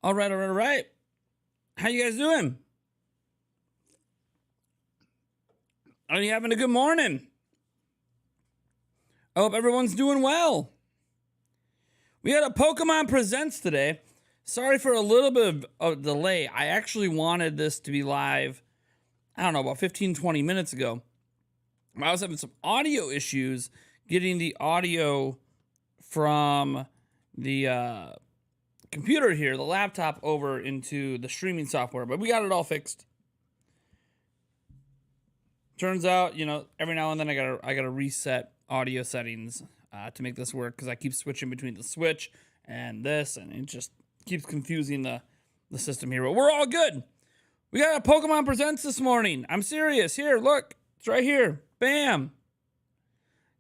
All right, all right, all right. How you guys doing? Are you having a good morning? I hope everyone's doing well. We had a Pokemon Presents today. Sorry for a little bit of a delay. I actually wanted this to be live, I don't know, about 15, 20 minutes ago. I was having some audio issues getting the audio from the computer here, the laptop, over into the streaming software, but we got it all fixed. Turns out, every now and then I gotta reset audio settings to make this work because I keep switching between the Switch and this, and it just keeps confusing the system here. But we're all good. We got a Pokemon Presents this morning. I'm serious. Here, look, it's right here. Bam.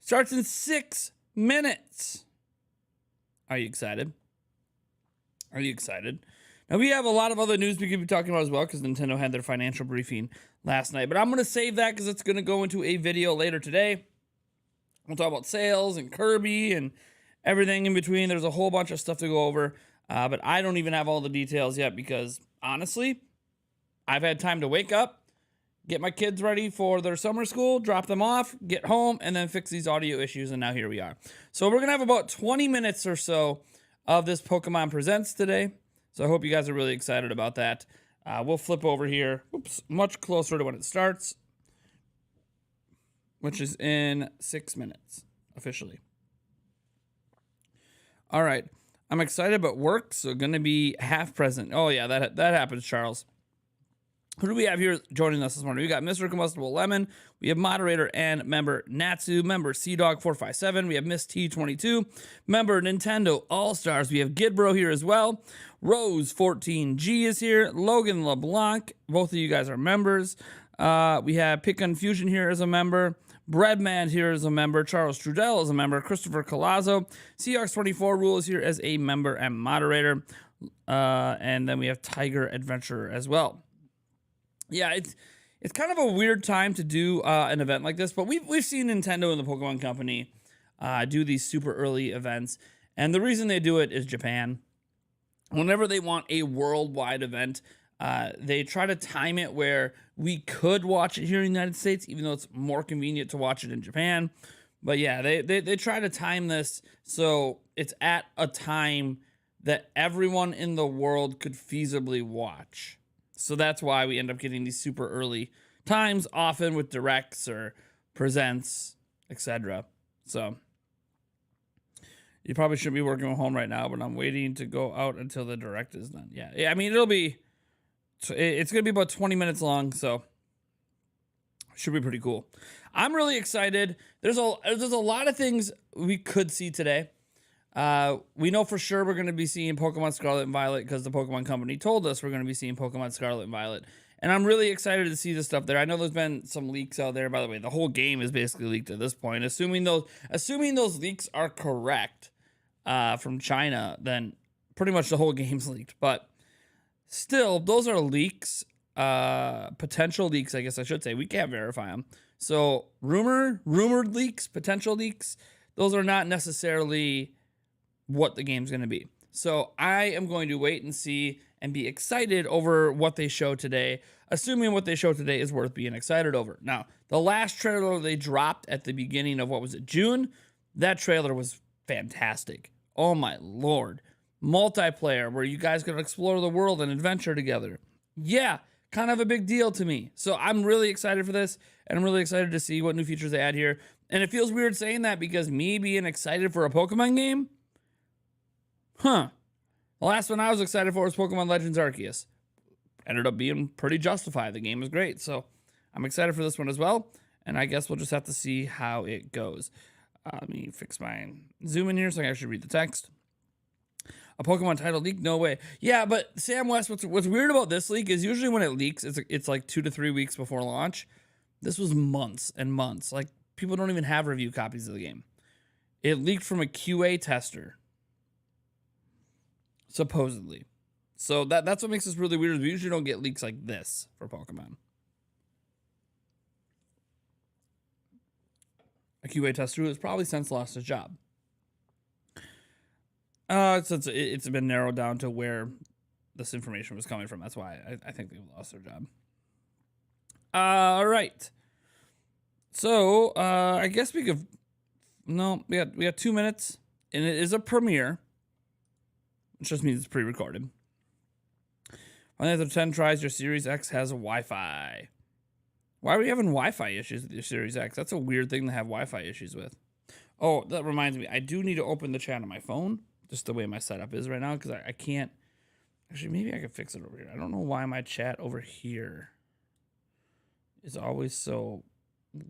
Starts in 6 minutes. Are you excited? Are you excited? Now, we have a lot of other news we could be talking about as well because Nintendo had their financial briefing last night. But I'm going to save that because it's going to go into a video later today. We'll talk about sales and Kirby and everything in between. There's a whole bunch of stuff to go over. But I don't even have all the details yet because, honestly, I've had time to wake up, get my kids ready for their summer school, drop them off, get home, and then fix these audio issues. And now here we are. So we're going to have about 20 minutes or so of this Pokemon Presents today. So I hope you guys are really excited about that. We'll flip over here. Oops, much closer to when it starts, which is in 6 minutes, officially. All right. I'm excited about work, so going to be half present. Oh, yeah, that happens, Charles. Who do we have here joining us this morning? We got Mr. Combustible Lemon. We have moderator and member Natsu, member CDog457. We have Miss T22, member Nintendo All-Stars. We have Gidbro here as well. Rose14G is here. Logan LeBlanc. Both of you guys are members. We have Pick Confusion here as a member. Breadman here as a member. Charles Trudell as a member. Christopher Colazzo. CX24 Rule is here as a member and moderator. And then we have Tiger Adventurer as well. Yeah, it's kind of a weird time to do an event like this, but we've seen Nintendo and the Pokemon Company do these super early events, and the reason they do it is Japan. Whenever they want a worldwide event, they try to time it where we could watch it here in the United States, even though it's more convenient to watch it in Japan. But yeah, they try to time this so it's at a time that everyone in the world could feasibly watch. So that's why we end up getting these super early times, often with directs or presents, etc. So you probably shouldn't be working from home right now, but I'm waiting to go out until the direct is done. Yeah. I mean, it's going to be about 20 minutes long, so should be pretty cool. I'm really excited. There's a lot of things we could see today. We know for sure we're going to be seeing Pokemon Scarlet and Violet because the Pokemon Company told us we're going to be seeing Pokemon Scarlet and Violet. And I'm really excited to see this stuff there. I know there's been some leaks out there. By the way, the whole game is basically leaked at this point. Assuming those leaks are correct from China, then pretty much the whole game's leaked. But still, those are leaks, potential leaks, I guess I should say. We can't verify them. So rumored leaks, potential leaks, those are not necessarily what the game's going to be. So I am going to wait and see and be excited over what they show today, assuming what they show today is worth being excited over. Now, the last trailer they dropped at the beginning of, June? That trailer was fantastic. Oh my Lord. Multiplayer where you guys can explore the world and adventure together. Yeah, kind of a big deal to me. So I'm really excited for this, and I'm really excited to see what new features they add here. And it feels weird saying that because me being excited for a Pokemon game, the last one I was excited for was Pokemon Legends Arceus. Ended up being pretty justified. The game was great. So I'm excited for this one as well. And I guess we'll just have to see how it goes. Let me fix my zoom in here so I can actually read the text. A Pokemon title leak? No way. Yeah, but Sam West, what's weird about this leak is usually when it leaks, it's like 2 to 3 weeks before launch. This was months and months. Like, people don't even have review copies of the game. It leaked from a QA tester. Supposedly. So that's what makes this really weird. We usually don't get leaks like this for Pokemon. A QA tester who has probably since lost his job. Since it's been narrowed down to where this information was coming from. That's why I think they lost their job. All right. So I guess we could. No, we got 2 minutes, and it is a premiere, which just means it's pre-recorded. After 10 tries, your Series X has Wi-Fi. Why are we having Wi-Fi issues with your Series X? That's a weird thing to have Wi-Fi issues with. Oh, that reminds me. I do need to open the chat on my phone, just the way my setup is right now, because I can't. Actually, maybe I could fix it over here. I don't know why my chat over here is always so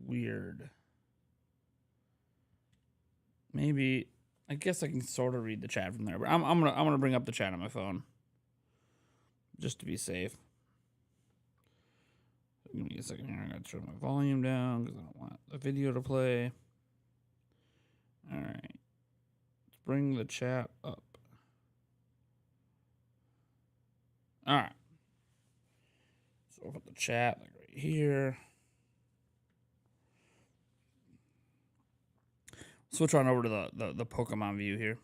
weird. Maybe, I guess I can sort of read the chat from there, but I'm gonna bring up the chat on my phone just to be safe. Give me a second here. I gotta turn my volume down because I don't want the video to play. All right, let's bring the chat up. All right, so I'll put the chat like right here. Switch on over to the Pokemon view here,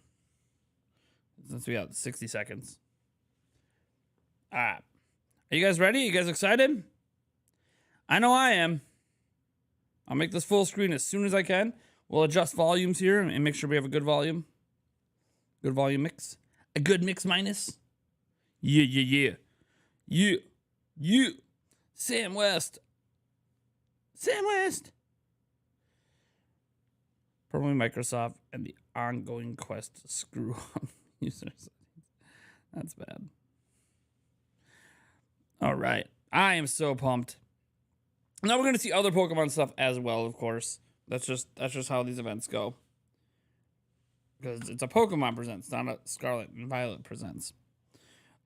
since we got 60 seconds. All right, are you guys ready? You guys excited? I know I am. I'll make this full screen as soon as I can. We'll adjust volumes here and make sure we have a good volume. Good volume mix. A good mix minus. Yeah. You. Sam West. Probably Microsoft and the ongoing quest to screw up users. That's bad. All right. I am so pumped. Now we're going to see other Pokemon stuff as well, of course. That's just how these events go. Because it's a Pokemon Presents, not a Scarlet and Violet Presents.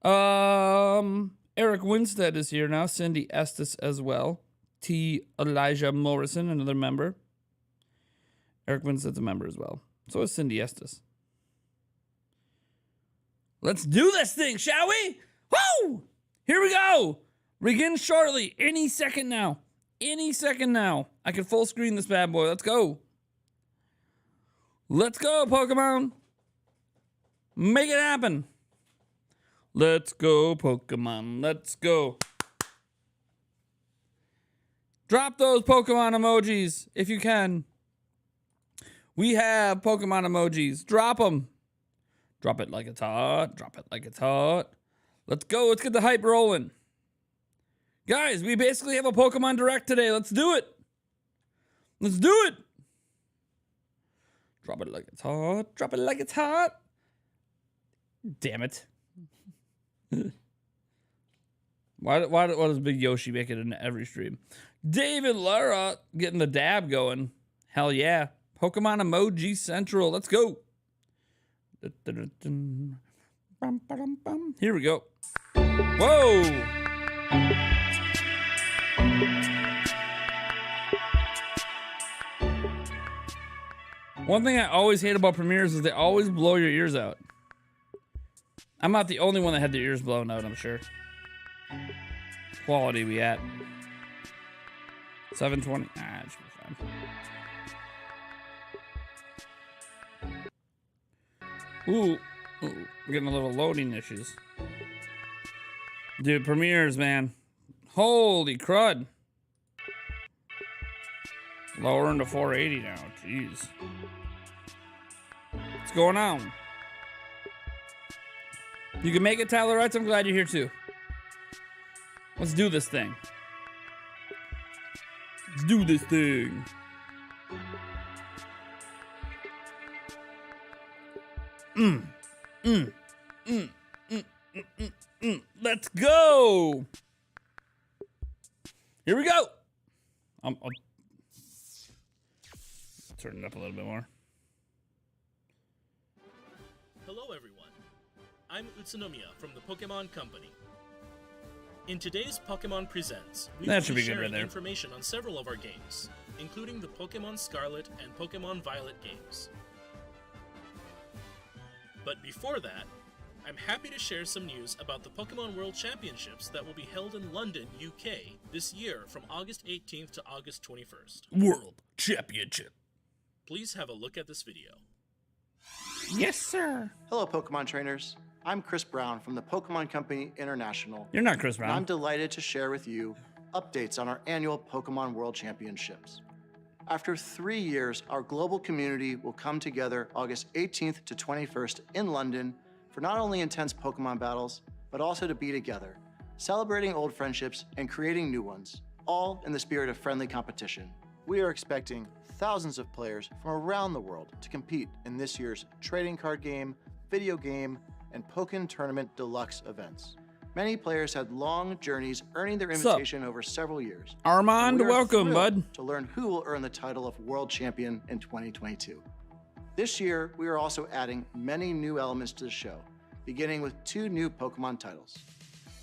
Eric Winstead is here now. Cindy Estes as well. T. Elijah Morrison, another member. Eric Winstead's a member as well. So is Cindy Estes. Let's do this thing, shall we? Woo! Here we go. Begin shortly. Any second now. I can full screen this bad boy. Let's go. Let's go, Pokemon. Make it happen. Let's go, Pokemon. Let's go. Drop those Pokemon emojis if you can. We have Pokemon emojis. Drop them. Drop it like it's hot. Let's go. Let's get the hype rolling. Guys, we basically have a Pokemon Direct today. Let's do it. Drop it like it's hot. Damn it. Why does Big Yoshi make it into every stream? David Lara getting the dab going. Hell yeah. Pokemon Emoji Central. Let's go. Here we go. Whoa. One thing I always hate about premieres is they always blow your ears out. I'm not the only one that had their ears blown out, I'm sure. Quality we at. 720. Ah, it should be fine. Ooh, we're getting a little loading issues. Dude, premieres, man. Holy crud. Lowering to 480 now. Jeez. What's going on? You can make it, Tyler Wrights. I'm glad you're here too. Let's do this thing. Let's go. Here we go. I'll turn it up a little bit more. Hello everyone. I'm Utsunomiya from the Pokemon Company. In today's Pokemon Presents, we will be sharing information on several of our games, including the Pokemon Scarlet and Pokemon Violet games. But before that, I'm happy to share some news about the Pokemon World Championships that will be held in London, UK, this year from August 18th to August 21st. World Championship. Please have a look at this video. Yes, sir. Hello, Pokemon trainers. I'm Chris Brown from the Pokemon Company International. You're not Chris And Brown. I'm delighted to share with you updates on our annual Pokemon World Championships. After 3 years, our global community will come together August 18th to 21st in London for not only intense Pokemon battles, but also to be together, celebrating old friendships and creating new ones, all in the spirit of friendly competition. We are expecting thousands of players from around the world to compete in this year's trading card game, video game, and Pokken Tournament Deluxe events. Many players had long journeys earning their invitation over several years. Armand, welcome, bud. To learn who will earn the title of World Champion in 2022. This year, we are also adding many new elements to the show, beginning with 2 new Pokemon titles.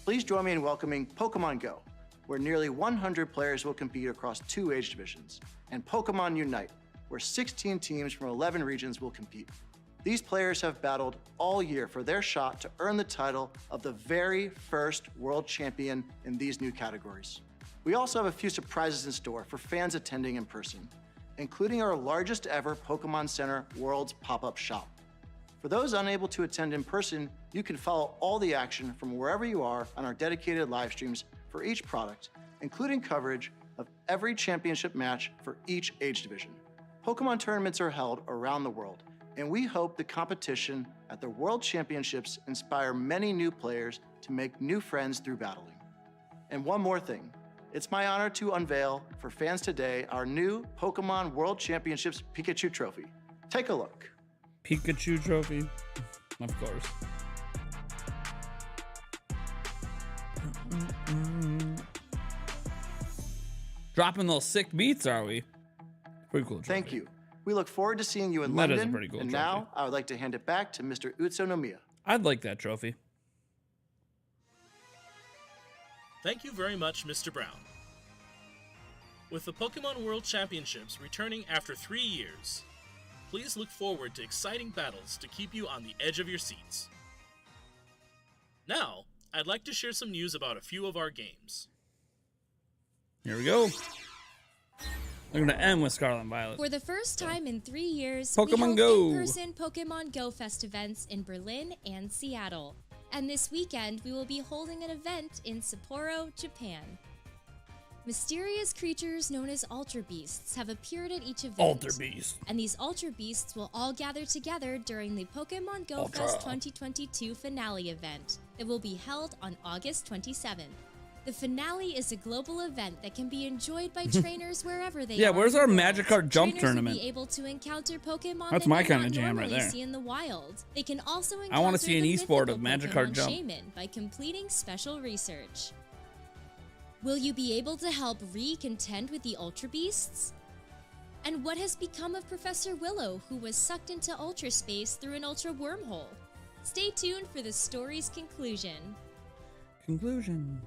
Please join me in welcoming Pokémon GO, where nearly 100 players will compete across 2 age divisions, and Pokémon Unite, where 16 teams from 11 regions will compete. These players have battled all year for their shot to earn the title of the very first world champion in these new categories. We also have a few surprises in store for fans attending in person, including our largest ever Pokemon Center World's pop-up shop. For those unable to attend in person, you can follow all the action from wherever you are on our dedicated live streams for each product, including coverage of every championship match for each age division. Pokemon tournaments are held around the world, and we hope the competition at the World Championships inspire many new players to make new friends through battling. And one more thing, it's my honor to unveil for fans today our new Pokemon World Championships Pikachu Trophy. Take a look. Pikachu trophy, of course. Dropping those sick beats, are we? Pretty cool trophy. Thank you. We look forward to seeing you in That is London. a pretty cool and trophy. now I would like to hand it back to Mr. Utsunomiya. I'd like that trophy. Thank you very much, Mr. Brown. With the Pokemon World Championships returning after 3 years, please look forward to exciting battles to keep you on the edge of your seats. Now, I'd like to share some news about a few of our games. Here we go. We're going to end with Scarlet and Violet. For the first time in 3 years, Pokemon we Go. held in-person Pokemon Go Fest events in Berlin and Seattle. And this weekend, we will be holding an event in Sapporo, Japan. Mysterious creatures known as Ultra Beasts have appeared at each event. Ultra Beast. And these Ultra Beasts will all gather together during the Pokemon Go Ultra. Fest 2022 finale event that will be held on August 27th. The finale is a global event that can be enjoyed by trainers wherever they are. Yeah, where's in our the Magic world. Card Jump Trainers tournament? Will be able to encounter Pokemon That's that my they kinda not jam right normally there. see in the wild. They can also I wanna encounter see an the esport of mythical Magic Card Pokemon Jump. Shaman by completing special research. Will you be able to help Ree contend with the Ultra Beasts? And what has become of Professor Willow, who was sucked into Ultra Space through an Ultra wormhole? Stay tuned for the story's conclusion. Conclusion.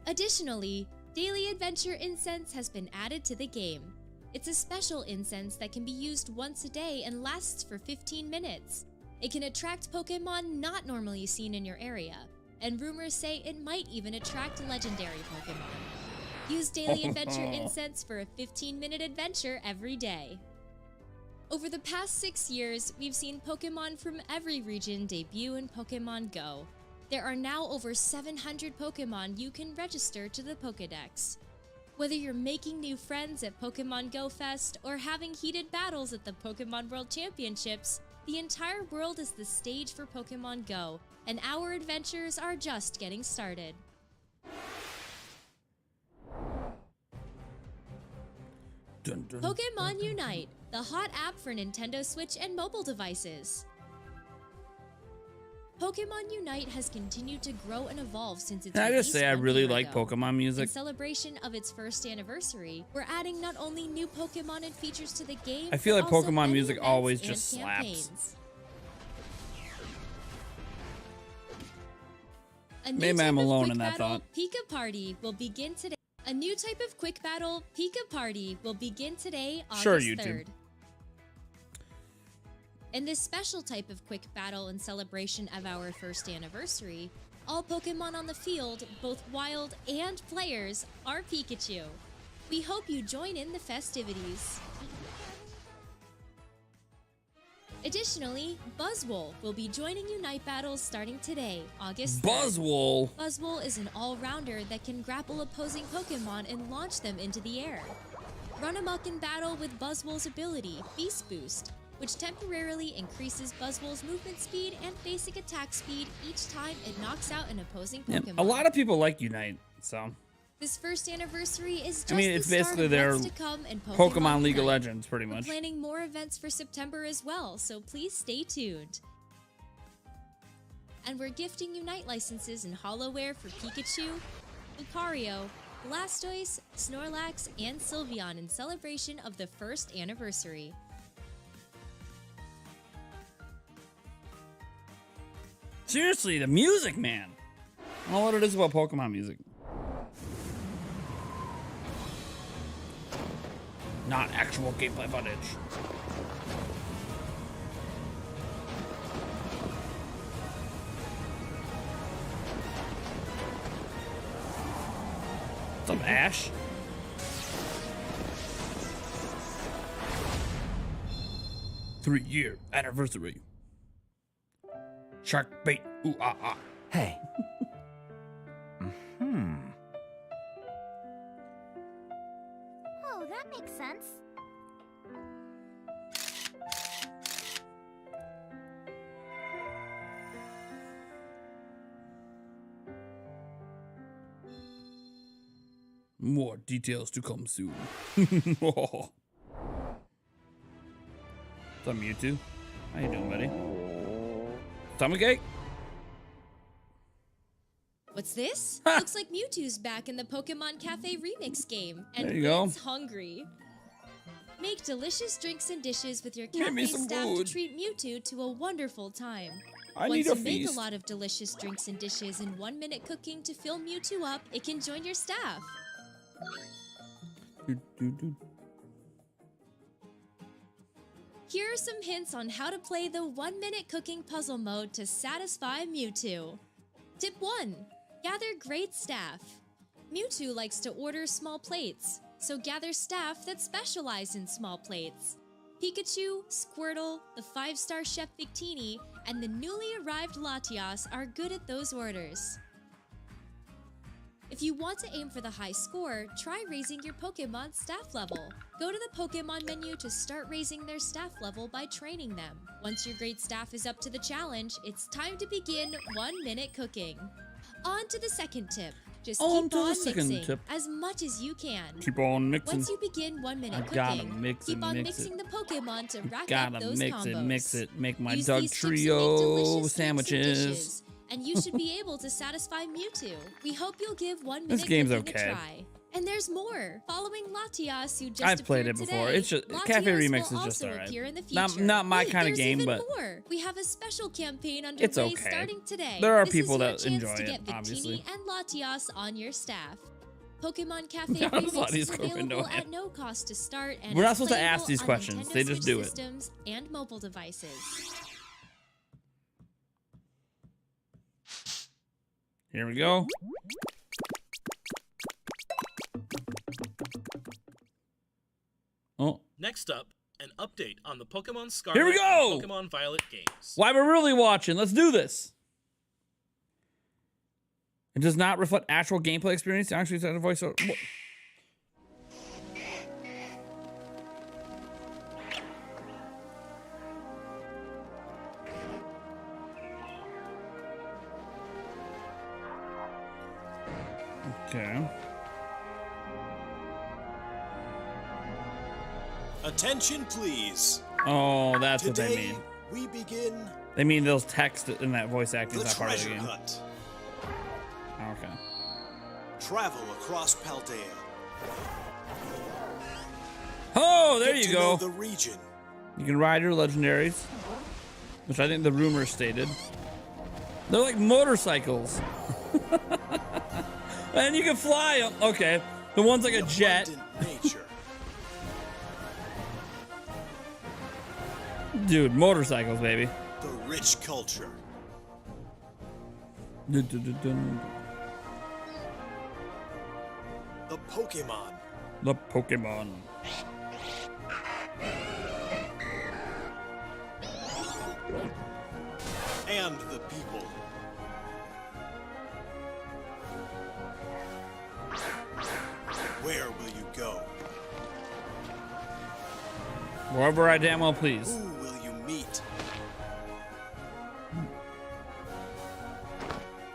Additionally, Daily Adventure Incense has been added to the game. It's a special incense that can be used once a day and lasts for 15 minutes. It can attract Pokemon not normally seen in your area, and rumors say it might even attract legendary Pokemon. Use Daily Adventure Incense for a 15-minute adventure every day. Over the past 6 years, we've seen Pokemon from every region debut in Pokemon Go. There are now over 700 Pokemon you can register to the Pokédex. Whether you're making new friends at Pokemon Go Fest or having heated battles at the Pokemon World Championships, the entire world is the stage for Pokemon Go, and our adventures are just getting started. Dun, dun. Pokemon Unite, the hot app for Nintendo Switch and mobile devices. Pokemon Unite has continued to grow and evolve since its Can I just release say I 1 really year like ago. Pokemon In music? celebration of its first anniversary, we're adding not only new Pokemon and features to the game, I feel but like also Pokemon many music events always and just slaps. campaigns. A new Maybe type I'm of alone quick in that battle, thought. Pika Party will begin today. A new type of quick battle, Pika Party, will begin today, August Sure, YouTube. 3rd. In this special type of quick battle in celebration of our first anniversary, all Pokemon on the field, both wild and players, are Pikachu. We hope you join in the festivities. Additionally, Buzzwole will be joining Unite battles starting today, August 3rd. Buzzwole. Buzzwole is an all-rounder that can grapple opposing Pokemon and launch them into the air. Run amok in battle with Buzzwole's ability, Beast Boost, which temporarily increases Buzzwole's movement speed and basic attack speed each time it knocks out an opposing Pokemon. Yeah, a lot of people like Unite, so. This first anniversary is just it's the start basically of their what's to come in Pokemon League of Unite. Legends, pretty We're much. planning more events for September as well, so please stay tuned. And we're gifting Unite licenses and Hollowware for Pikachu, Lucario, Blastoise, Snorlax, and Sylveon in celebration of the first anniversary. Seriously, the music, man. I don't know what it is about Pokemon music. Not actual gameplay footage. What's up, Ash? Three-year anniversary. Shark bait. Ooh, ah, ah. Hey. Oh, that makes sense. More details to come soon. What's up, Mewtwo? How you doing, buddy? Stomachache? What's this? Looks like Mewtwo's back in the Pokemon Café remix game, and There you go. Vin's hungry. Make delicious drinks and dishes with your Give me cafe some staff food. to treat Mewtwo to a wonderful time. I Once need you a make feast. a lot of delicious drinks and dishes in 1 minute cooking to fill Mewtwo up, it can join your staff. Here are some hints on how to play the 1 minute cooking puzzle mode to satisfy Mewtwo. Tip 1. Gather great staff. Mewtwo likes to order small plates, so gather staff that specialize in small plates. Pikachu, Squirtle, the 5-star Chef Victini, and the newly arrived Latias are good at those orders. If you want to aim for the high score, try raising your Pokemon's staff level. Go to the Pokemon menu to start raising their staff level by training them. Once your great staff is up to the challenge, it's time to begin 1 minute cooking. On to the second tip. Just On keep to the on second mixing tip. as much as you can. Keep on mixing. Once you begin 1 minute I gotta cooking, mix keep and on mix mixing it. the Pokemon to rack up Gotta those mix combos. it, mix it. Make my Use Doug these tips to make Trio delicious drinks and sandwiches. dishes, and you should be able to satisfy Mewtwo. We hope you'll give 1 minute This game's cooking okay. a try. And there's more. Following Latias, who just I've played it appeared before. today, It's just Latias Cafe Remix will is just also alright. appear in the future. Not my Wait, kind of there's game, even but more. We have a special campaign underway it's okay. starting today. There are This people is your that chance enjoy to it, get Victini obviously. and Latias on your staff. Pokemon Cafe How does Remix is Latias go into available it? at no cost to start, and We're not is supposed to playable ask these on questions. Nintendo They just Switch do it. systems and mobile devices. Here we go. Oh, Next up, an update on the Pokemon Scarlet Here we go! and Pokemon Violet games. why we're really watching. Let's do this. It does not reflect actual gameplay experience. Actually, it's a voice. Okay. Attention, please. Oh, that's what they Today, mean. we begin They mean those text in that voice acting the is not part of the treasure game. hunt. Okay. Travel across Paldea. Oh, there Get you to know go. the region. You can ride your legendaries, which I think the rumor stated. They're like motorcycles. And you can fly them. Okay. The one's like a jet. Abundant nature. Dude, motorcycles, baby. The rich culture. Dun, dun, dun, dun. The Pokemon. The Pokemon. and the people. Where will you go? Wherever I damn well please. Who will you meet?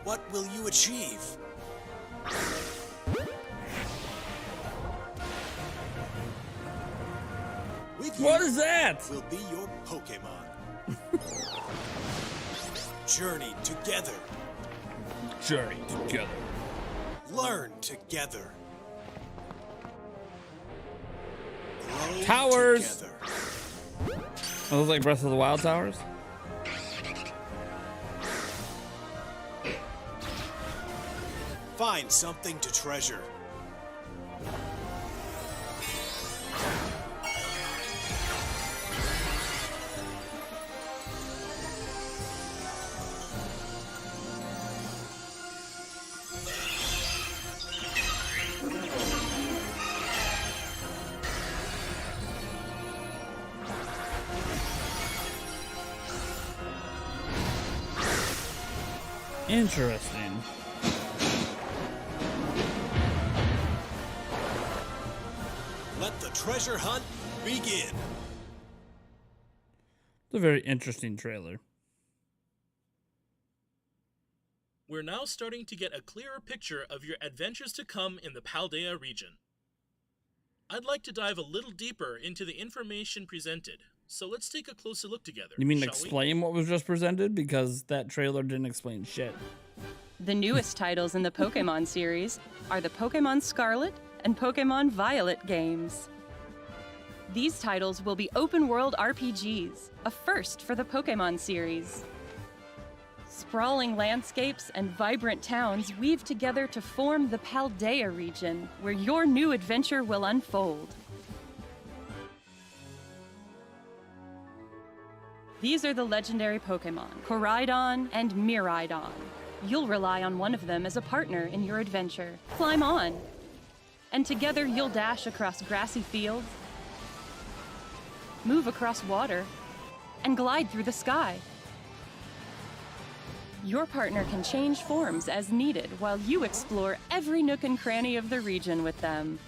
What will you achieve? With What you is that? will be your Pokémon. Journey together. Journey together. Learn together. Grow Towers. together. Are those like Breath of the Wild towers? Find something to treasure. Interesting. Let the treasure hunt begin. It's a very interesting trailer. We're now starting to get a clearer picture of your adventures to come in the Paldea region. I'd like to dive a little deeper into the information presented, so let's take a closer look together. You mean shall explain what was just presented? Because that trailer didn't explain shit. The newest titles in the Pokémon series are the Pokémon Scarlet and Pokémon Violet games. These titles will be open-world RPGs, a first for the Pokémon series. Sprawling landscapes and vibrant towns weave together to form the Paldea region, where your new adventure will unfold. These are the legendary Pokémon, Koraidon and Miraidon. You'll rely on one of them as a partner in your adventure. Climb on! And together you'll dash across grassy fields, move across water, and glide through the sky. Your partner can change forms as needed while you explore every nook and cranny of the region with them.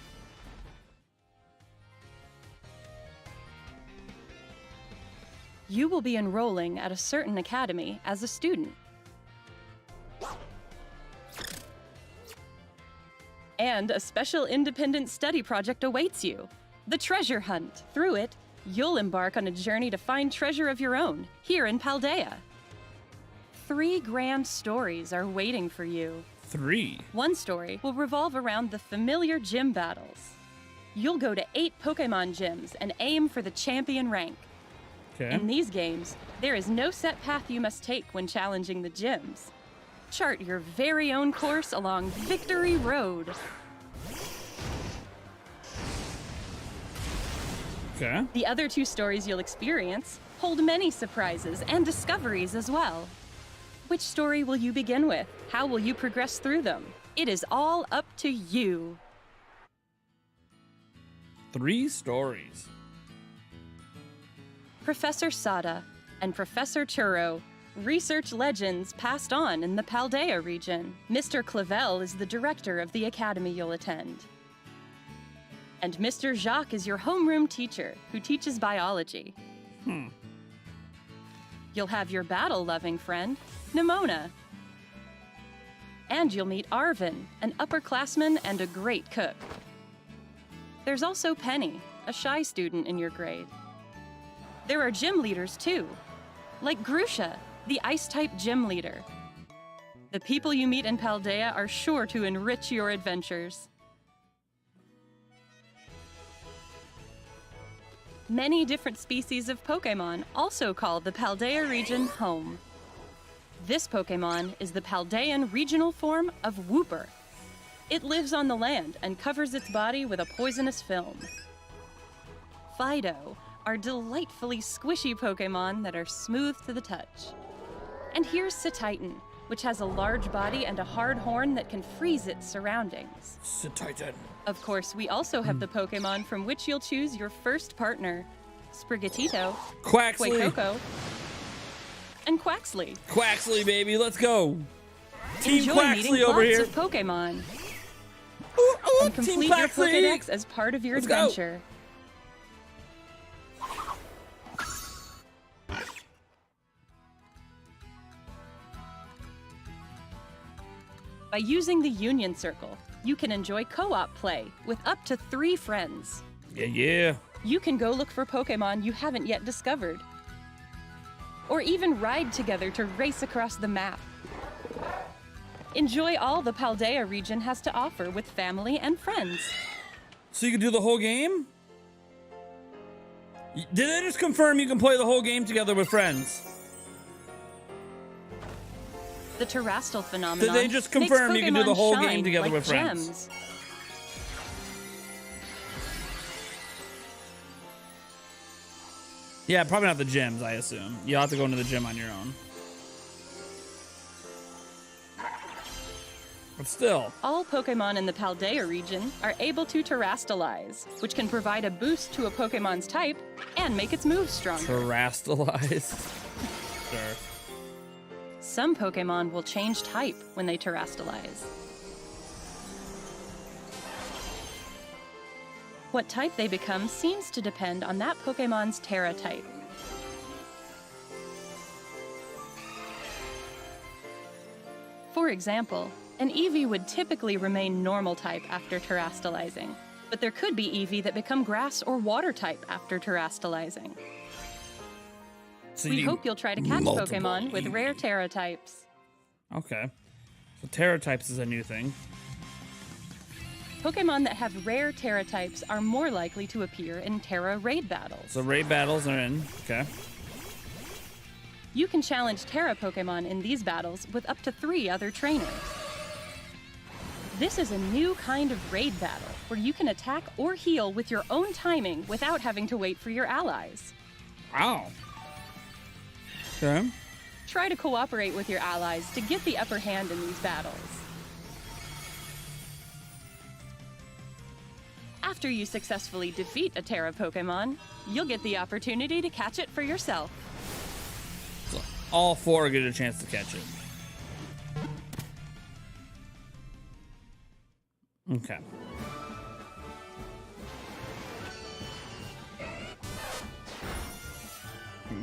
You will be enrolling at a certain academy as a student. And a special independent study project awaits you, the Treasure Hunt. Through it, you'll embark on a journey to find treasure of your own here in Paldea. 3 grand stories are waiting for you. 3? One story will revolve around the familiar gym battles. You'll go to 8 Pokémon gyms and aim for the champion rank. Okay. In these games, there is no set path you must take when challenging the gyms. Chart your very own course along Victory Road. Okay. The other 2 stories you'll experience hold many surprises and discoveries as well. Which story will you begin with? How will you progress through them? It is all up to you. 3 stories. Professor Sada and Professor Churro, research legends passed on in the Paldea region. Mr. Clavel is the director of the academy you'll attend. And Mr. Jacques is your homeroom teacher who teaches biology. You'll have your battle-loving friend, Nimona. And you'll meet Arvin, an upperclassman and a great cook. There's also Penny, a shy student in your grade. There are gym leaders too, like Grusha, the Ice-type gym leader. The people you meet in Paldea are sure to enrich your adventures. Many different species of Pokémon also call the Paldea region home. This Pokémon is the Paldean regional form of Wooper. It lives on the land and covers its body with a poisonous film. Fido are delightfully squishy Pokémon that are smooth to the touch. And here's Cetitan, which has a large body and a hard horn that can freeze its surroundings. Cetitan. Of course, we also have the Pokémon from which you'll choose your first partner, Sprigatito, Quaxley. Quacoco, and Quaxley. Quaxley, baby, let's go. Team Enjoy Quaxley meeting over lots here. of Pokemon. Ooh, I And love Team complete your Quaxley. Pokedex as part of your Let's go. adventure. By using the Union Circle, you can enjoy co-op play with up to 3 friends. Yeah. You can go look for Pokemon you haven't yet discovered. Or even ride together to race across the map. Enjoy all the Paldea region has to offer with family and friends. So you can do the whole game? Did they just confirm you can play the whole game together with friends? The Terrastal phenomenon. Did they just confirm makes you can do the Pokemon whole shine game together like with friends? gems. Yeah, probably not the gyms, I assume. You'll have to go into the gym on your own. But still. All Pokemon in the Paldea region are able to Terrastalize, which can provide a boost to a Pokemon's type and make its moves stronger. Terrastalize. Sure. Some Pokemon will change type when they Terrastalize. What type they become seems to depend on that Pokemon's Terra type. For example, an Eevee would typically remain normal type after Terrastalizing, but there could be Eevee that become grass or water type after Terrastalizing. So We hope you'll try to catch multiple Pokemon with Eevee. rare Terra types. Okay. So Terra types is a new thing. Pokemon that have rare Terra types are more likely to appear in Terra raid battles. So raid battles are in. Okay. You can challenge Terra Pokemon in these battles with up to 3 other trainers. This is a new kind of raid battle where you can attack or heal with your own timing without having to wait for your allies. Wow. Okay. Try to cooperate with your allies to get the upper hand in these battles. After you successfully defeat a Terra Pokemon, you'll get the opportunity to catch it for yourself. So all 4 get a chance to catch it. Okay.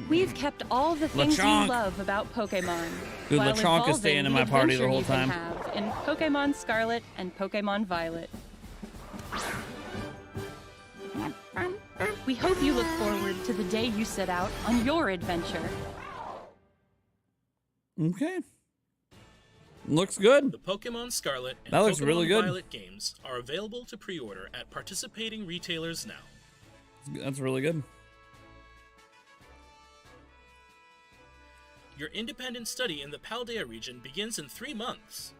We've kept all the things Lechonk. you love about Pokemon. Dude, while Lechonk is evolving staying in the my party the adventure whole you can time. have in Pokemon Scarlet and Pokemon Violet. We hope you look forward to the day you set out on your adventure. Okay. Looks good. The Pokemon Scarlet and That looks Pokemon really good. Violet games are available to pre-order at participating retailers now. That's really good. Your independent study in the Paldea region begins in 3 months.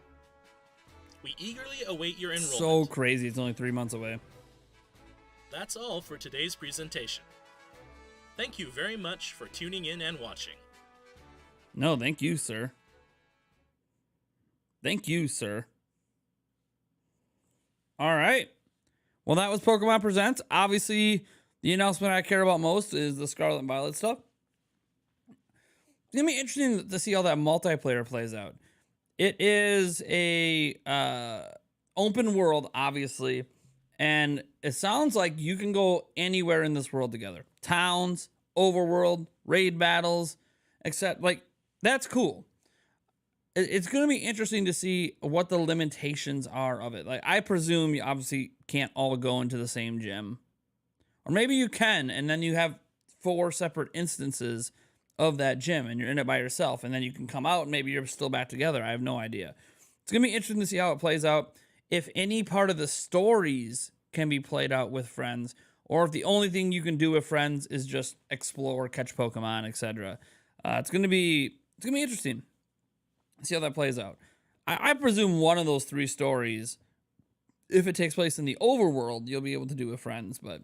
We eagerly await your enrollment. So crazy. It's only 3 months away. That's all for today's presentation. Thank you very much for tuning in and watching. No, thank you, sir. Thank you, sir. All right. Well, that was Pokemon Presents. Obviously, the announcement I care about most is the Scarlet and Violet stuff. It's going to be interesting to see how that multiplayer plays out. It is a open world, obviously, and it sounds like you can go anywhere in this world together. Towns, overworld, raid battles, except, like, that's cool. It's going to be interesting to see what the limitations are of it. Like, I presume you obviously can't all go into the same gym. Or maybe you can, and then you have 4 separate instances of that gym, and you're in it by yourself, and then you can come out, and maybe you're still back together. I have no idea. It's going to be interesting to see how it plays out. If any part of the stories can be played out with friends, or if the only thing you can do with friends is just explore, catch Pokemon, etc. It's going to be interesting. See how that plays out. I presume one of those 3 stories, if it takes place in the overworld, you'll be able to do with friends, but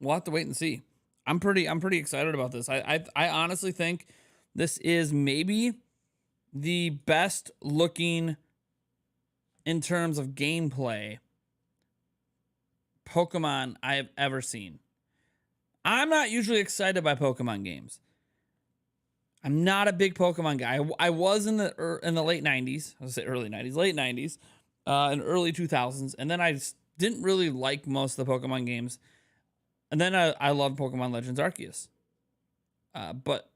we'll have to wait and see. I'm pretty excited about this. I honestly think this is maybe the best looking, in terms of gameplay, Pokemon I have ever seen. I'm not usually excited by Pokemon games. I'm not a big Pokemon guy. I was in the late 90s. I was say early 90s, late 90s, and early 2000s, and then I just didn't really like most of the Pokemon games. And then I loved Pokemon Legends Arceus. But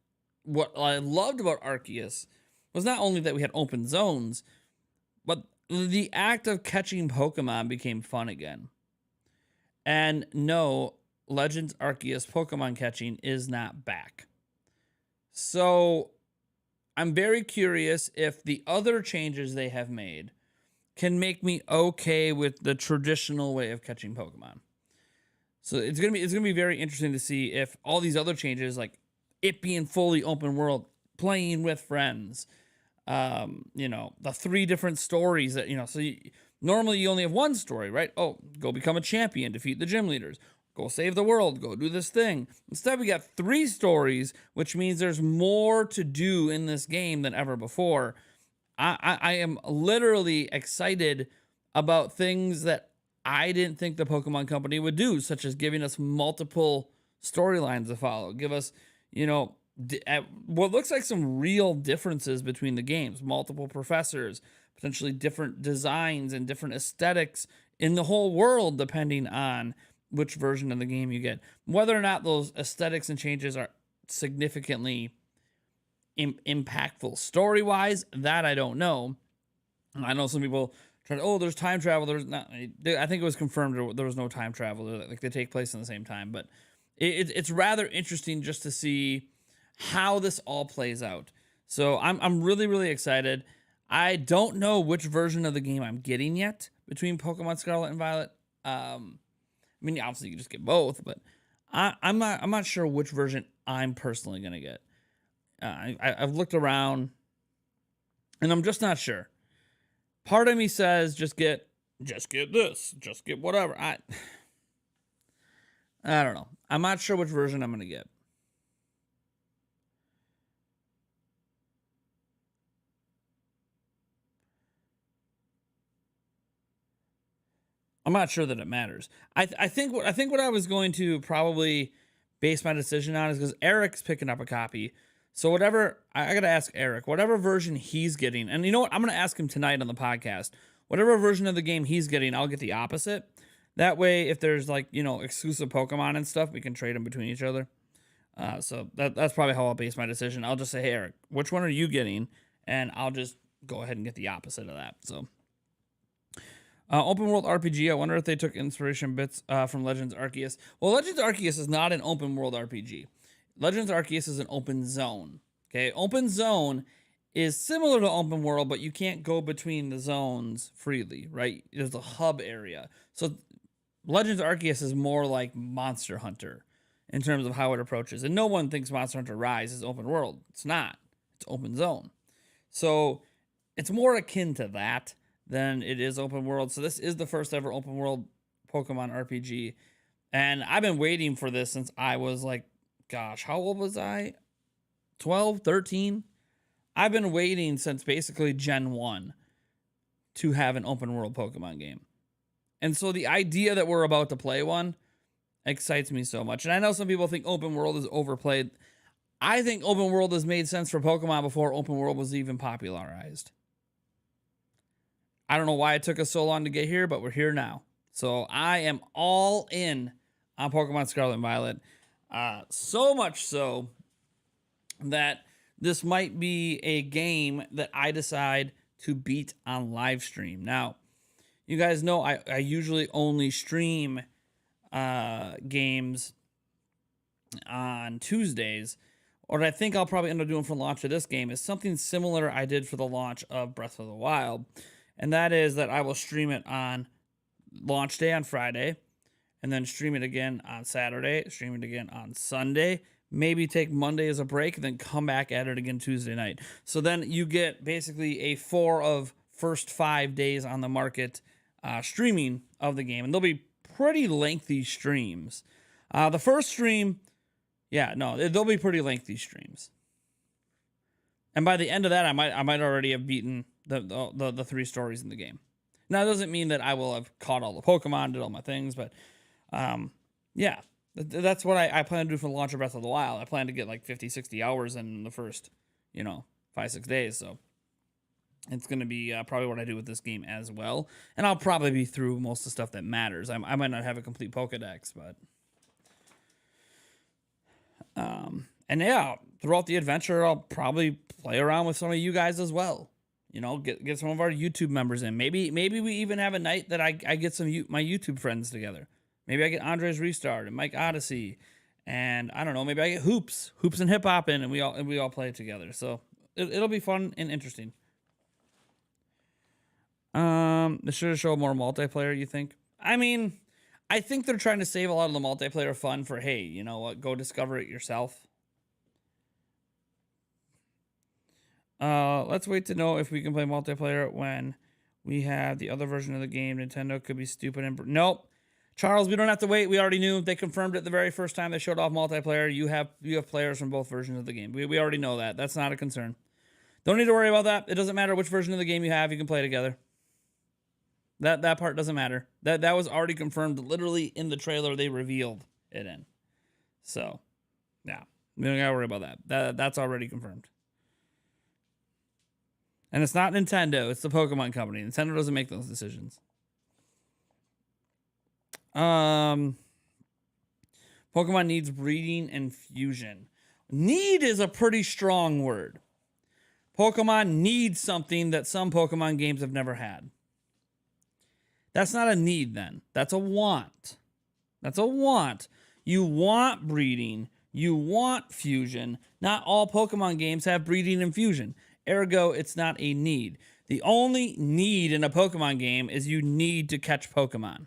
what I loved about Arceus was not only that we had open zones, but the act of catching Pokemon became fun again. And no, Legends Arceus Pokemon catching is not back. So I'm very curious if the other changes they have made can make me okay with the traditional way of catching Pokemon. So it's gonna be very interesting to see if all these other changes, like it being fully open world, playing with friends, the 3 different stories that, so normally you only have one story, right? Oh, go become a champion, defeat the gym leaders, go save the world, go do this thing. Instead, we got 3 stories, which means there's more to do in this game than ever before. I am literally excited about things that I didn't think the Pokemon Company would do, such as giving us multiple storylines to follow, give us, what looks like some real differences between the games, multiple professors, potentially different designs and different aesthetics in the whole world, depending on which version of the game you get. Whether or not those aesthetics and changes are significantly impactful story-wise, that I don't know. I know some people try to, there's time travel. There's not. I think it was confirmed there was no time travel. Like they take place in the same time, but it's rather interesting just to see how this all plays out. So I'm really, really excited. I don't know which version of the game I'm getting yet between Pokemon Scarlet and Violet. I mean, obviously you can just get both, but I'm not sure which version I'm personally gonna get. I've looked around, and I'm just not sure. Part of me says just get this, just get whatever. I don't know. I'm not sure which version I'm gonna get. I'm not sure that it matters. I think what I was going to probably base my decision on is because Eric's picking up a copy. So whatever, I got to ask Eric, whatever version he's getting, and you know what? I'm going to ask him tonight on the podcast. Whatever version of the game he's getting, I'll get the opposite. That way, if there's exclusive Pokemon and stuff, we can trade them between each other. So that's probably how I'll base my decision. I'll just say, hey, Eric, which one are you getting? And I'll just go ahead and get the opposite of that. So. Open world RPG. I wonder if they took inspiration bits from Legends Arceus. Well, Legends Arceus is not an open world RPG. Legends Arceus is an open zone. Okay, open zone is similar to open world, but you can't go between the zones freely, right? There's a hub area. So Legends Arceus is more like Monster Hunter in terms of how it approaches. And no one thinks Monster Hunter Rise is open world. It's not. It's open zone. So it's more akin to that than it is open world. So this is the first ever open world Pokemon RPG. And I've been waiting for this since I was how old was I? 12, 13? I've been waiting since basically Gen 1 to have an open world Pokemon game. And so the idea that we're about to play one excites me so much. And I know some people think open world is overplayed. I think open world has made sense for Pokemon before open world was even popularized. I don't know why it took us so long to get here, but we're here now. So I am all in on Pokemon Scarlet and Violet. So much so that this might be a game that I decide to beat on live stream. Now, you guys know I usually only stream games on Tuesdays. What I think I'll probably end up doing for the launch of this game is something similar I did for the launch of Breath of the Wild. And that is that I will stream it on launch day on Friday, and then stream it again on Saturday, stream it again on Sunday, maybe take Monday as a break, and then come back at it again Tuesday night. So then you get basically a 4 of first 5 days on the market streaming of the game. And they'll be pretty lengthy streams. The first stream, they'll be pretty lengthy streams. And by the end of that, I might already have beaten the 3 stories in the game. Now, it doesn't mean that I will have caught all the Pokemon, did all my things, but That's what I plan to do for the launch of Breath of the Wild. I plan to get like 50, 60 hours in the first, 5-6 days. So it's going to be probably what I do with this game as well. And I'll probably be through most of the stuff that matters. I might not have a complete Pokedex, but... and yeah, throughout the adventure, I'll probably play around with some of you guys as well. Get some of our YouTube members in. Maybe we even have a night that I get my YouTube friends together. Maybe I get Andres Restart and Mike Odyssey, and I don't know. Maybe I get Hoops and Hip Hop in, and we all play together. So it'll be fun and interesting. They should show more multiplayer. You think? I mean, I think they're trying to save a lot of the multiplayer fun for, hey, you know what? Go discover it yourself. Let's wait to know if we can play multiplayer when we have the other version of the game. Nintendo could be stupid and... Nope. Charles, we don't have to wait. We already knew. They confirmed it the very first time they showed off multiplayer. You have players from both versions of the game. We already know that. That's not a concern. Don't need to worry about that. It doesn't matter which version of the game you have. You can play together. That part doesn't matter. That was already confirmed literally in the trailer they revealed it in. So, yeah. We don't gotta worry about that. That's already confirmed. And it's not Nintendo. It's the Pokemon Company. Nintendo doesn't make those decisions. Pokemon needs breeding and fusion. Need is a pretty strong word. Pokemon needs something that some Pokemon games have never had. That's not a need then. That's a want. That's a want. You want breeding. You want fusion. Not all Pokemon games have breeding and fusion. Ergo, it's not a need. The only need in a Pokemon game is you need to catch Pokemon.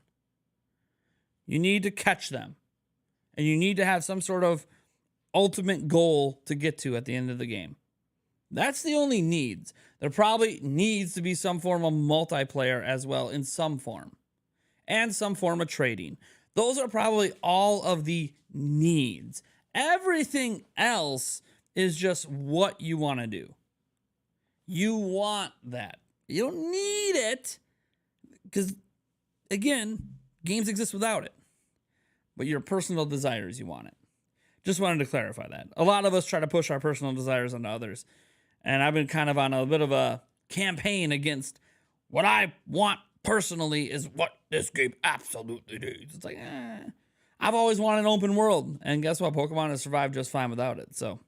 You need to catch them. And you need to have some sort of ultimate goal to get to at the end of the game. That's the only needs. There probably needs to be some form of multiplayer as well in some form. And some form of trading. Those are probably all of the needs. Everything else is just what you want to do. You want that. You don't need it. Because, again, games exist without it. But your personal desires, you want it. Just wanted to clarify that. A lot of us try to push our personal desires onto others. And I've been kind of on a bit of a campaign against what I want personally is what this game absolutely needs. It's like, I've always wanted an open world. And guess what? Pokemon has survived just fine without it. So.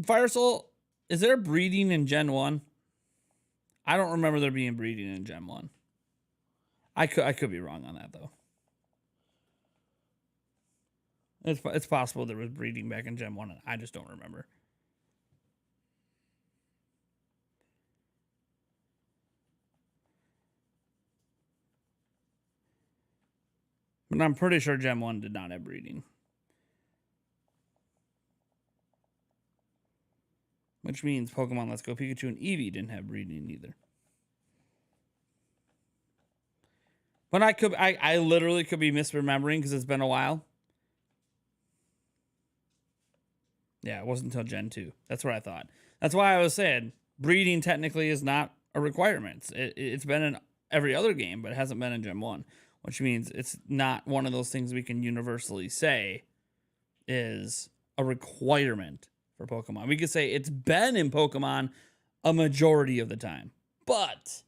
Fire Soul, is there breeding in Gen 1? I don't remember there being breeding in Gen 1. I could be wrong on that, though. It's possible there was breeding back in Gen 1, and I just don't remember. But I'm pretty sure Gen 1 did not have breeding. Which means Pokemon Let's Go Pikachu and Eevee didn't have breeding either. But I literally could be misremembering because it's been a while. Yeah, it wasn't until Gen 2. That's what I thought. That's why I was saying breeding technically is not a requirement. It's been in every other game, but it hasn't been in Gen 1. Which means it's not one of those things we can universally say is a requirement for Pokemon. We could say it's been in Pokemon a majority of the time. But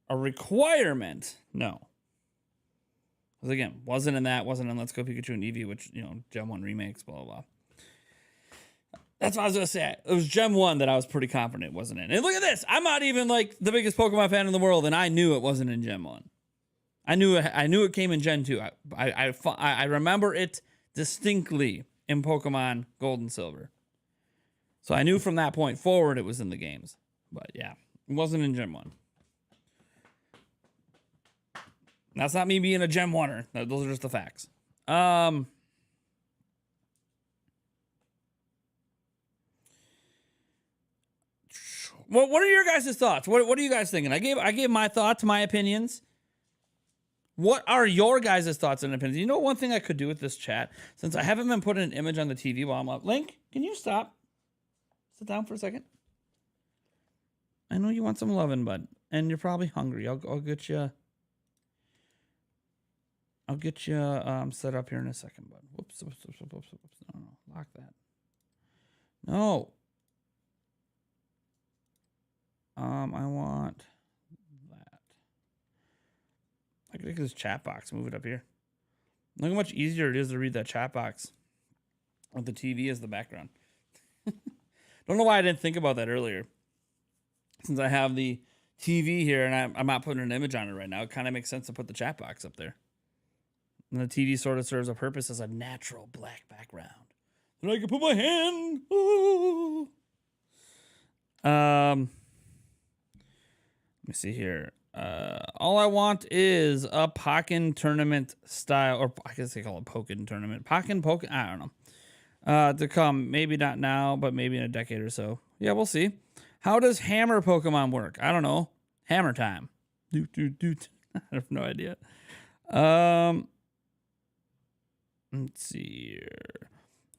a requirement, no. Because again, wasn't in Let's Go Pikachu and Eevee, which, Gen 1 remakes, blah, blah, blah. That's what I was going to say. It was Gen 1 that I was pretty confident wasn't in. And look at this. I'm not even like the biggest Pokemon fan in the world, and I knew it wasn't in Gen 1. I knew it came in Gen 2. I remember it distinctly in Pokemon Gold and Silver. So I knew from that point forward it was in the games. But yeah, it wasn't in Gen 1. That's not me being a Gen 1er. Those are just the facts. What are your guys' thoughts? What are you guys thinking? I gave my thoughts, my opinions. What are your guys' thoughts and opinions? You know one thing I could do with this chat? Since I haven't been putting an image on the TV while I'm up. Link, can you stop? Sit down for a second. I know you want some loving, bud. and you're probably hungry. I'll get you. I'll get you set up here in a second, bud. Whoops. No, lock that. No. I want that. I can take this chat box, move it up here. Look how much easier it is to read that chat box with the TV as the background. Don't know why I didn't think about that earlier. Since I have the TV here and I'm not putting an image on it right now, it kind of makes sense to put the chat box up there. And the TV sort of serves a purpose as a natural black background. And I can put my hand. Ooh. Let me see here. All I want is a Pokken tournament style, or I guess they call it Pokken tournament. Pokken, I don't know. To come, maybe not now, but maybe in a decade or so. Yeah, we'll see. How does hammer Pokemon work? I don't know. Hammer time. Doot. I have no idea. Let's see here.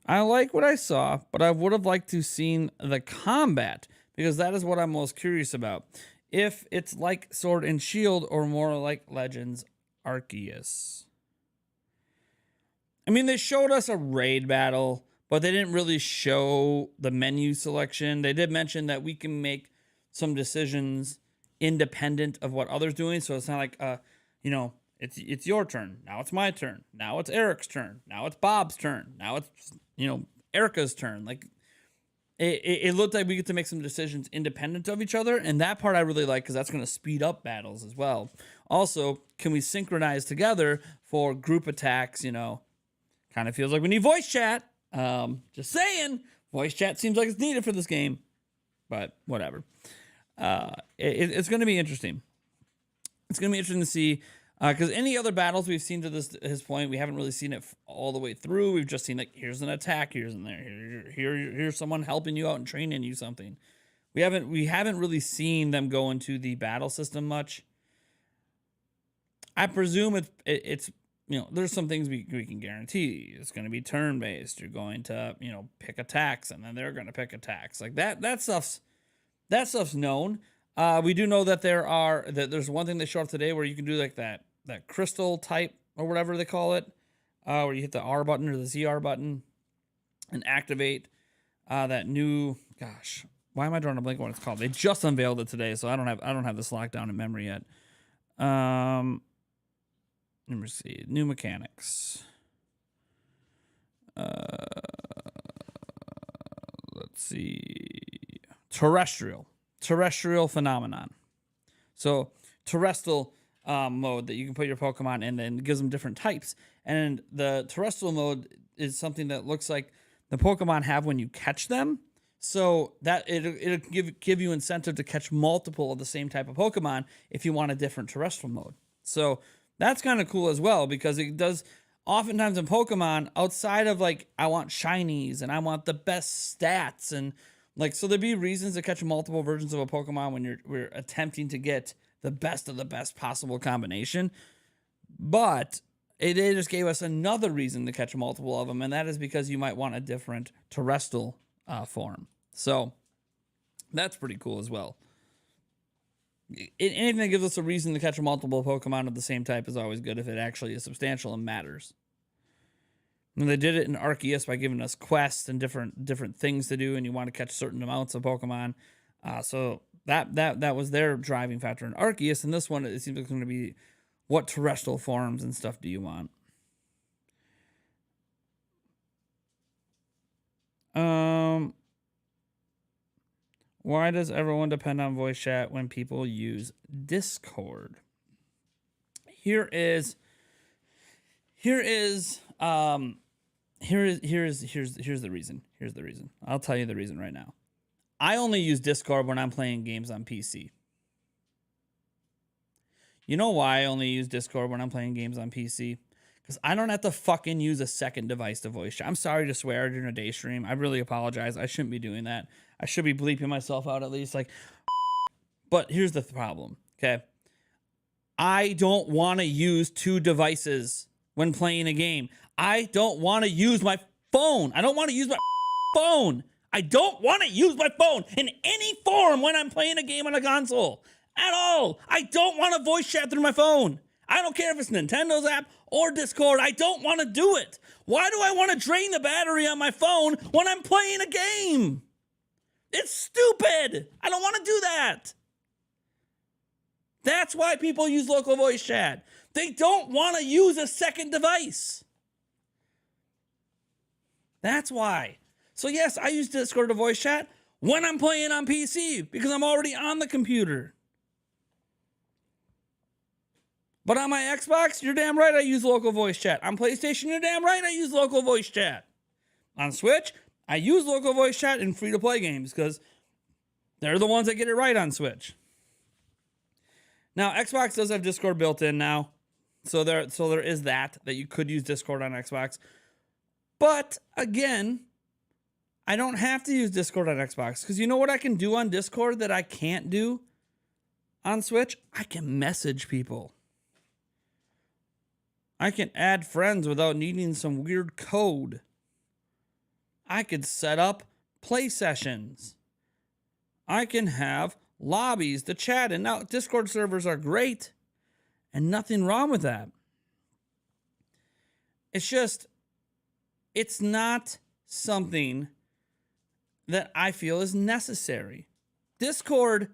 I like what I saw, but I would have liked to seen the combat, because that is what I'm most curious about. If it's like Sword and Shield or more like Legends Arceus. I mean, they showed us a raid battle, but they didn't really show the menu selection. They did mention that we can make some decisions independent of what others doing. So it's not like, it's your turn. Now it's my turn. Now it's Eric's turn. Now it's Bob's turn. Now it's, Erica's turn. Like, it looked like we get to make some decisions independent of each other, and that part I really like because that's going to speed up battles as well. Also, can we synchronize together for group attacks? Kind of feels like we need voice chat. Just saying, voice chat seems like it's needed for this game, but whatever. It's going to be interesting. It's going to be interesting to see. Because any other battles we've seen to his point, we haven't really seen it all the way through. We've just seen, like, here's an attack, here's in there, here's someone helping you out and training you something. We haven't really seen them go into the battle system much. I presume it's there's some things we can guarantee. It's going to be turn based. You're going to pick attacks, and then they're going to pick attacks like that. That stuff's known. We do know that there's one thing they showed up today where you can do like that crystal type or whatever they call it, where you hit the R button or the ZR button and activate that new, gosh, why am I drawing a blank on what it's called? They just unveiled it today, so I don't have this locked down in memory yet. Let me see, new mechanics. Let's see, terrestrial phenomenon. So terrestrial mode that you can put your Pokemon in, and it gives them different types. And the terrestrial mode is something that looks like the Pokemon have when you catch them. So that it'll give you incentive to catch multiple of the same type of Pokemon if you want a different terrestrial mode. So that's kind of cool as well, because it does oftentimes in Pokemon, outside of like, I want shinies and I want the best stats, and like, so there'd be reasons to catch multiple versions of a Pokemon when we're attempting to get the best of the best possible combination. But it just gave us another reason to catch multiple of them, and that is because you might want a different terrestrial form. So that's pretty cool as well. Anything that gives us a reason to catch multiple Pokemon of the same type is always good if it actually is substantial and matters. And they did it in Arceus by giving us quests and different things to do, and you want to catch certain amounts of Pokemon. So that was their driving factor in Arceus, and this one, it seems like it's going to be what terrestrial forms and stuff do you want. Why does everyone depend on voice chat when people use Discord? Here's the reason. I'll tell you the reason right now. I only use Discord when I'm playing games on PC. You know why I only use Discord when I'm playing games on PC? Because I don't have to fucking use a second device to voice chat. I'm sorry to swear during a day stream. I really apologize. I shouldn't be doing that. I should be bleeping myself out at least. But here's the problem, okay? I don't want to use two devices when playing a game. I don't want to use my phone. I don't want to use my phone. I don't want to use my phone in any form when I'm playing a game on a console. at all. I don't want to voice chat through my phone. I don't care if it's Nintendo's app or Discord. I don't want to do it. Why do I want to drain the battery on my phone when I'm playing a game? It's stupid. I don't want to do that. That's why people use local voice chat. They don't want to use a second device. That's why. So yes, I use Discord to voice chat when I'm playing on PC because I'm already on the computer. But on my Xbox, you're damn right I use local voice chat. On PlayStation, you're damn right I use local voice chat. On Switch, I use local voice chat in free-to-play games because they're the ones that get it right on Switch. Now, Xbox does have Discord built in now. So there is that you could use Discord on Xbox. But again, I don't have to use Discord on Xbox because you know what I can do on Discord that I can't do on Switch? I can message people. I can add friends without needing some weird code. I could set up play sessions. I can have lobbies to chat. And now Discord servers are great and nothing wrong with that. It's just, it's not something that I feel is necessary. Discord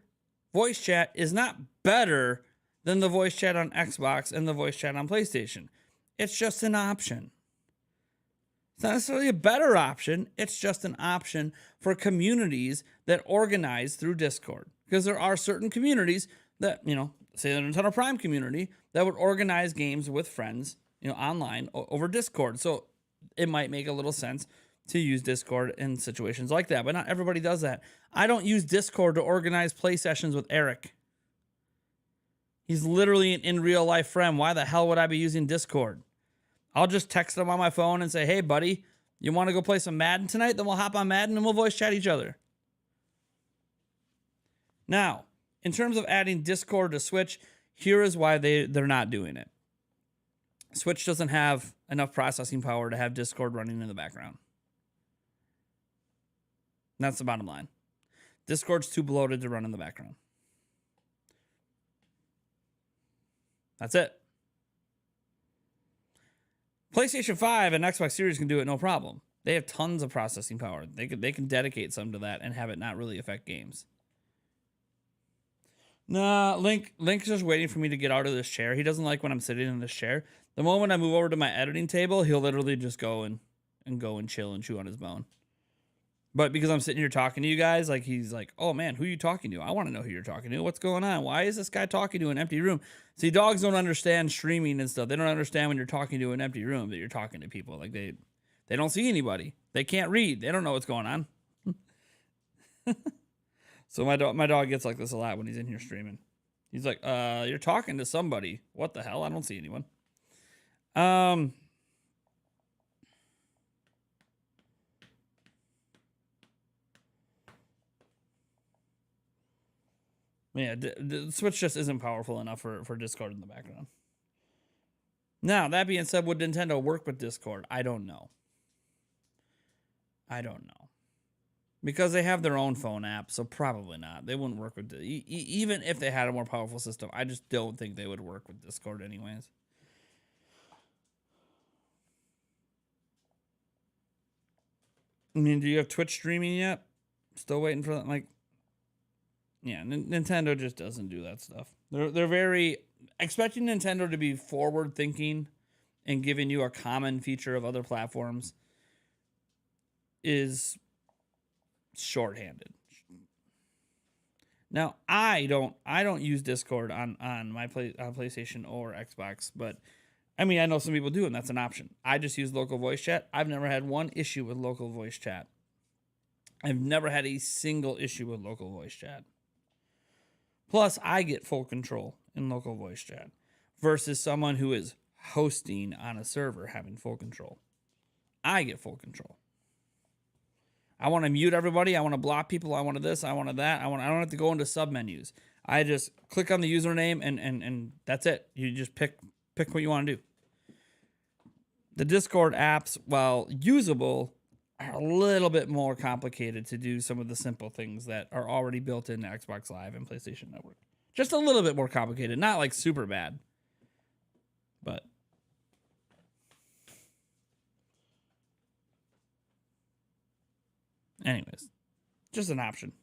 voice chat is not better than the voice chat on Xbox and the voice chat on PlayStation. It's just an option. It's not necessarily a better option. It's just an option for communities that organize through Discord. Because there are certain communities that, say the Nintendo Prime community, that would organize games with friends, online over Discord. So it might make a little sense to use Discord in situations like that. But not everybody does that. I don't use Discord to organize play sessions with Eric. He's literally an in real life friend. Why the hell would I be using Discord? I'll just text him on my phone and say, hey, buddy, you want to go play some Madden tonight? Then we'll hop on Madden and we'll voice chat each other. Now, in terms of adding Discord to Switch, here is why they're not doing it. Switch doesn't have enough processing power to have Discord running in the background. That's the bottom line. Discord's too bloated to run in the background. That's it. PlayStation 5 and Xbox Series can do it no problem. They have tons of processing power. They can dedicate some to that and have it not really affect games. Nah, Link's just waiting for me to get out of this chair. He doesn't like when I'm sitting in this chair. The moment I move over to my editing table, he'll literally just go and chill and chew on his bone. But because I'm sitting here talking to you guys, he's like, oh man, who are you talking to? I want to know who you're talking to. What's going on? Why is this guy talking to an empty room? See, dogs don't understand streaming and stuff. They don't understand when you're talking to an empty room that you're talking to people. They don't see anybody. They can't read. They don't know what's going on. So my dog gets like this a lot when he's in here streaming. He's like, you're talking to somebody. What the hell? I don't see anyone. Yeah, the Switch just isn't powerful enough for Discord in the background. Now, that being said, would Nintendo work with Discord? I don't know. Because they have their own phone app, so probably not. They wouldn't work with... even if they had a more powerful system, I just don't think they would work with Discord anyways. I mean, do you have Twitch streaming yet? Still waiting for that, yeah, Nintendo just doesn't do that stuff. They're very... expecting Nintendo to be forward-thinking and giving you a common feature of other platforms is shorthanded. Now, I don't use Discord on my PlayStation or Xbox, but I mean, I know some people do, and that's an option. I just use local voice chat. I've never had one issue with local voice chat. I've never had a single issue with local voice chat. Plus, I get full control in local voice chat versus someone who is hosting on a server having full control. I get full control. I want to mute everybody. I want to block people. I want this. I want that. I don't have to go into submenus. I just click on the username and that's it. You just pick what you want to do. The Discord apps, while usable, are a little bit more complicated to do some of the simple things that are already built into Xbox Live and PlayStation Network. Just a little bit more complicated. Not like super bad. But anyways, just an option.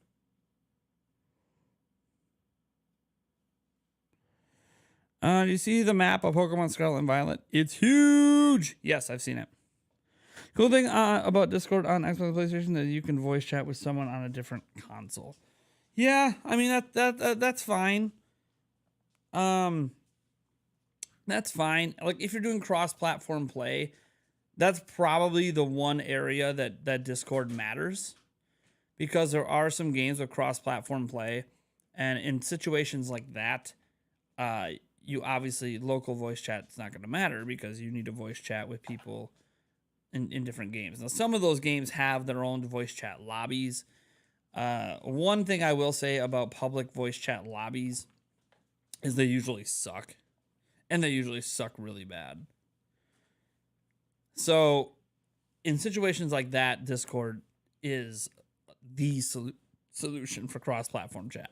Do you see the map of Pokemon Scarlet and Violet? It's huge. Yes, I've seen it. Cool thing about Discord on Xbox and PlayStation that you can voice chat with someone on a different console. Yeah, I mean that's fine. That's fine. Like if you're doing cross-platform play, that's probably the one area that Discord matters, because there are some games with cross-platform play, and in situations like that, you obviously local voice chat is not going to matter because you need to voice chat with people in different games. Now, some of those games have their own voice chat lobbies. One thing I will say about public voice chat lobbies is they usually suck, and they usually suck really bad. So in situations like that, Discord is the solution for cross-platform chat.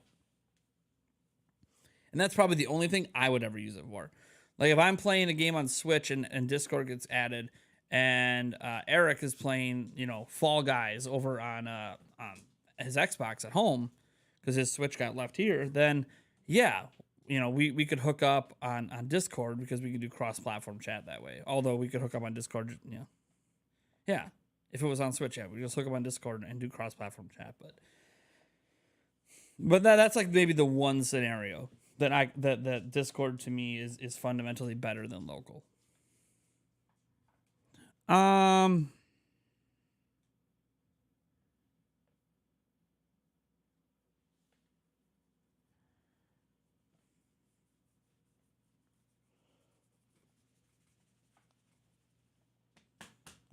And that's probably the only thing I would ever use it for. Like if I'm playing a game on Switch and Discord gets added, and Eric is playing, Fall Guys over on his Xbox at home because his Switch got left here, then yeah, we could hook up on Discord because we could do cross-platform chat that way. Although we could hook up on Discord, yeah. If it was on Switch, yeah, we just hook up on Discord and do cross-platform chat. But that's like maybe the one scenario that Discord to me is fundamentally better than local.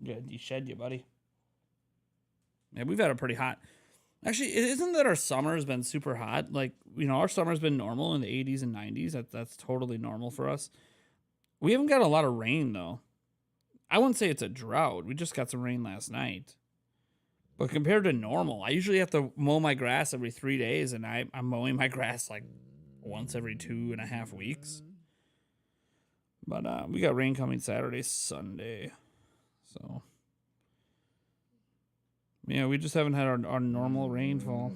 Yeah, you shed you, buddy. Yeah, we've had a pretty hot. Actually, isn't that our summer has been super hot? Like, our summer's been normal in the 80s and 90s. That's totally normal for us. We haven't got a lot of rain, though. I wouldn't say it's a drought. We just got some rain last night. But compared to normal, I usually have to mow my grass every 3 days, and I'm mowing my grass like once every 2.5 weeks. But we got rain coming Saturday, Sunday. So, yeah, we just haven't had our normal rainfall.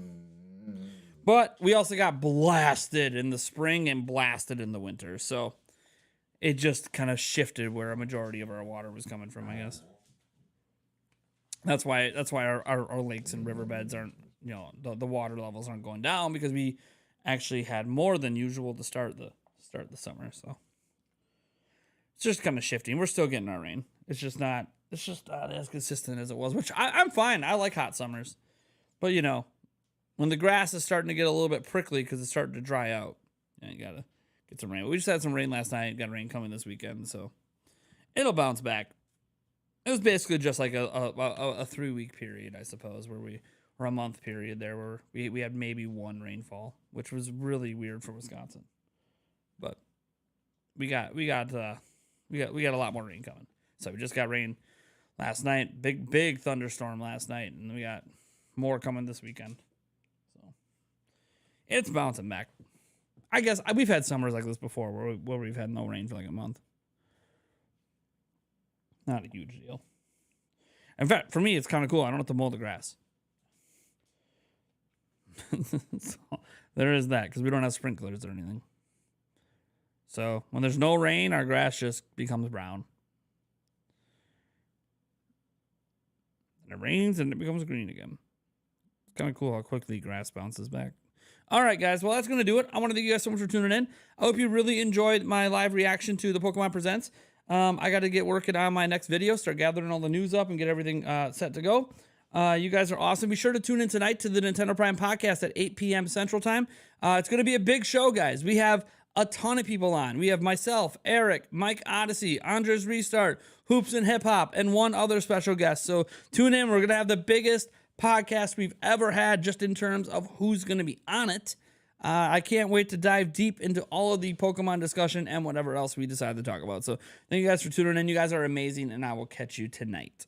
But we also got blasted in the spring and blasted in the winter. So it just kind of shifted where a majority of our water was coming from, I guess. That's why our lakes and riverbeds aren't, the water levels aren't going down, because we actually had more than usual to start the summer. So it's just kind of shifting. We're still getting our rain. It's just not as consistent as it was, which I'm fine. I like hot summers. But, when the grass is starting to get a little bit prickly because it's starting to dry out, you got to get some rain. We just had some rain last night. Got rain coming this weekend, so it'll bounce back. It was basically just like a 3-week period, I suppose, or a month period there where we had maybe one rainfall, which was really weird for Wisconsin. But we got a lot more rain coming. So we just got rain last night, big thunderstorm last night, and we got more coming this weekend. So it's bouncing back. I guess we've had summers like this before where we've had no rain for like a month. Not a huge deal. In fact, for me, it's kind of cool. I don't have to mow the grass. So, there is that, because we don't have sprinklers or anything. So when there's no rain, our grass just becomes brown. And it rains and it becomes green again. It's kind of cool how quickly grass bounces back. All right, guys. Well, that's going to do it. I want to thank you guys so much for tuning in. I hope you really enjoyed my live reaction to the Pokemon Presents. I got to get working on my next video, start gathering all the news up and get everything set to go. You guys are awesome. Be sure to tune in tonight to the Nintendo Prime podcast at 8 p.m. Central Time. It's going to be a big show, guys. We have a ton of people on. We have myself, Eric, Mike Odyssey, Andres Restart, Hoops and Hip Hop, and one other special guest. So tune in. We're going to have the biggest podcast we've ever had just in terms of who's going to be on it. I can't wait to dive deep into all of the Pokemon discussion and whatever else we decide to talk about. So thank you guys for tuning in. You guys are amazing, and I will catch you tonight.